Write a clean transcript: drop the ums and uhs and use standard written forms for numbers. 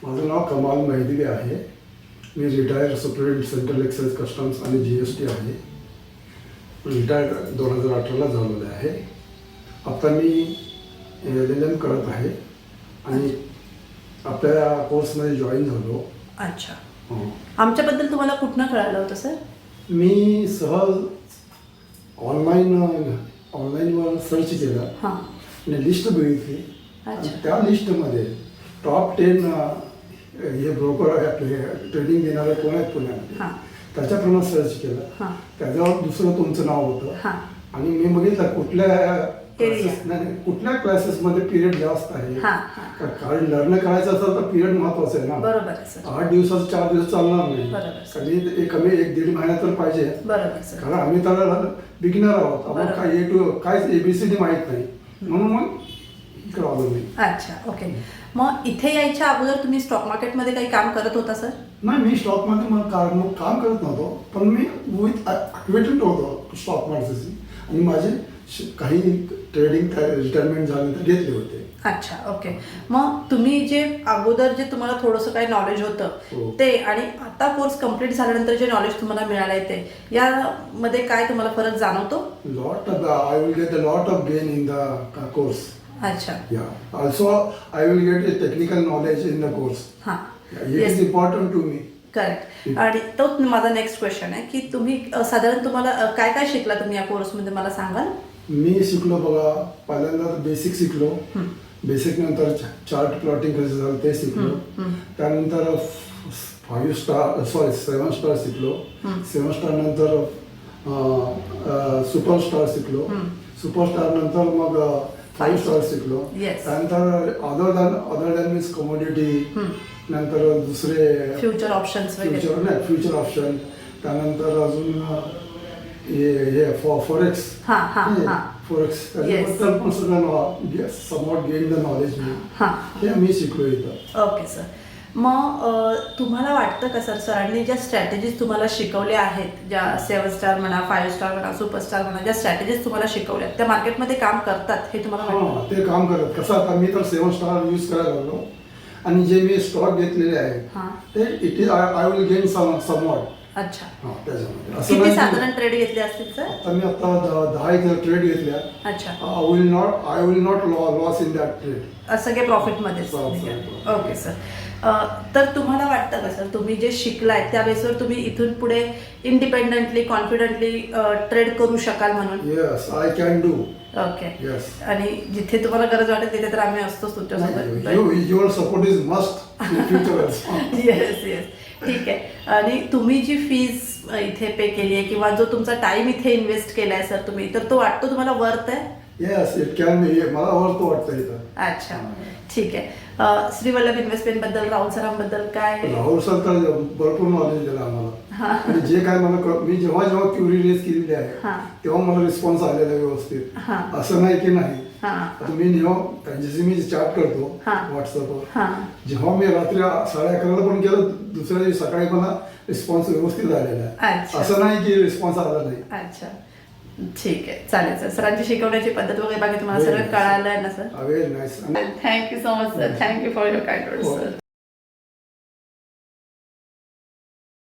माझं नाव कमाल मेहदी आहे. मी retired superintendent central excise customs आणि GST आहे. रिटायर्ड 2018ला झालेलं आहे. आता मी LLM करत आहे आणि आपल्या कोर्समध्ये जॉईन झालो. अच्छा. आमच्याबद्दल तुम्हाला कुठनं कळालं होतं सर? मी सहज ऑनलाईनवर सर्च केलं आणि लिस्ट बघितली. आणि त्या लिस्टमध्ये टॉप 10 हे ब्रोकर आहे आपले ट्रेडिंग देणारे कोण आहेत पुण्यामध्ये, त्याच्याप्रमाणे सर्च केलं. त्याच्यावर दुसरं तुमचं नाव होतं आणि मी बघितलं कुठल्या क्लासेसमध्ये पिरियड जास्त आहे. कारण लर्न करायचं असेल तर पिरियड महत्वाचं आहे ना. बरोबर. 8 दिवसाचं 4 दिवस चालणार नाही. कमी 1-1.5 महिना तर पाहिजे. कारण आम्ही तर बिगिनर आहोत. आपण काय ABCD माहित नाही, म्हणून मग इकडे आलो मी. अच्छा, ओके. मग इथे यायच्या अगोदर तुम्ही स्टॉक मार्केटमध्ये काही काम करत होता सर? नाही, मी स्टॉक मार्केट काम करत नव्हतो, पण मी विथ ॲक्टिव्हेटेड होतो स्टॉक मार्केटची आणि माझे काही ट्रेडिंग रिटायरमेंट झाल्यानंतर घेतले होते. अच्छा, ओके. मग तुम्ही जे अगोदर जे तुम्हाला थोडंसं काही नॉलेज होतं ते आणि आता कोर्स कम्प्लीट झाल्यानंतर जे नॉलेज तुम्हाला मिळालंय ते यामध्ये काय तुम्हाला फरक जाणवतो? I will get a lot of gain in the course. अच्छा. Yeah. Also, I will get a technical knowledge in the course. It is important to me. Correct. आणि तोच माझा नेक्स्ट क्वेश्चन आहे की तुम्ही साधारण तुम्हाला काय काय शिकला तुम्ही या कोर्समध्ये मला सांगाल? मी शिकलो बघा, पहिल्यांदा बेसिक शिकलो. बेसिक नंतर चार्ट प्लॉटिंग कसं झालं ते शिकलो. त्यानंतर 7 स्टार शिकलो. 7 स्टार नंतर सुपरस्टार शिकलो. सुपरस्टार नंतर मग 5 स्टार शिकलो. त्यानंतर अदर दॅन मीन्स कमोडिटी, नंतर दुसरे फ्युचर ऑप्शन्स. Future option. त्यानंतर अजून हे फॉरेक्स. त्याच्याबद्दल पण सगळं समॉट गेन द नॉलेज हे मी शिकलो इथं. Okay sir. मग तुम्हाला वाटतं का सर सरांनी ज्या स्ट्रॅटेजीज तुम्हाला शिकवल्या आहेत, ज्या 7 स्टार म्हणा, 5 स्टार म्हणा, सुपरस्टार म्हणा, ज्या स्ट्रॅटेजीज तुम्हाला शिकवल्या त्या मार्केटमध्ये काम करतात हे तुम्हाला वाटतं? ते काम करत. कसं आता मी तर 7 स्टार यूज करायला लागलो आणि जे मी स्टॉक घेतलेले आहेत ते it is I will gain somewhat. अच्छा. त्याच्यामध्ये किती साधारण ट्रेड घेतले असतील सर? आता मी आता 10 ट्रेड घेतल्या. अच्छा. I will not loss in that trade. सगळे प्रॉफिटमध्येच. Okay sir. तर तुम्हाला वाटतं का सर तुम्ही जे शिकलाय त्या बेसवर तुम्ही इथून पुढे इंडिपेंडेंटली कॉन्फिडंटली ट्रेड करू शकाल म्हणून? Yes, I can do. Okay. आणि जिथे तुम्हाला गरज वाटेल तिथे तर आम्ही असतोच तुमच्यासोबत. Your support is must in future. Yes. ठीक आहे. आणि तुम्ही जी फीज इथे पे केली आहे किंवा जो तुमचा टाइम इथे इन्व्हेस्ट केलाय सर तुम्ही, तर तो वाटतो तुम्हाला वर्थ आहे? Yes, it can be. मला वर्थ वाटतं इथं. अच्छा, ठीक आहे. श्री वल्लभ इन्व्हेस्टमेंट बद्दल, राहुल सरांबद्दल काय? राहुल सर तर भरपूर नॉलेज दिलं आम्हाला. आणि जे काय मला मी जेव्हा क्युरी रेज केलेली आहे तेव्हा मला रिस्पॉन्स आलेला व्यवस्थित. असं नाही की नाही. तुम्ही जेव्हा त्यांच्याशी मी चॅट करतो व्हॉट्सअपवर, जेव्हा मी रात्री 11:30ला पण केलं, दुसऱ्या दिवशी सकाळी मला रिस्पॉन्स व्यवस्थित आलेला आहे. असं नाही की रिस्पॉन्स आला नाही. अच्छा, ठीक आहे. चालेल सर. सरांची शिकवण्याची पद्धत वगैरे बाकी तुम्हाला सगळं कळालं आहे ना sir? Very nice. Thank you so much sir. Thank you for your kind words sir.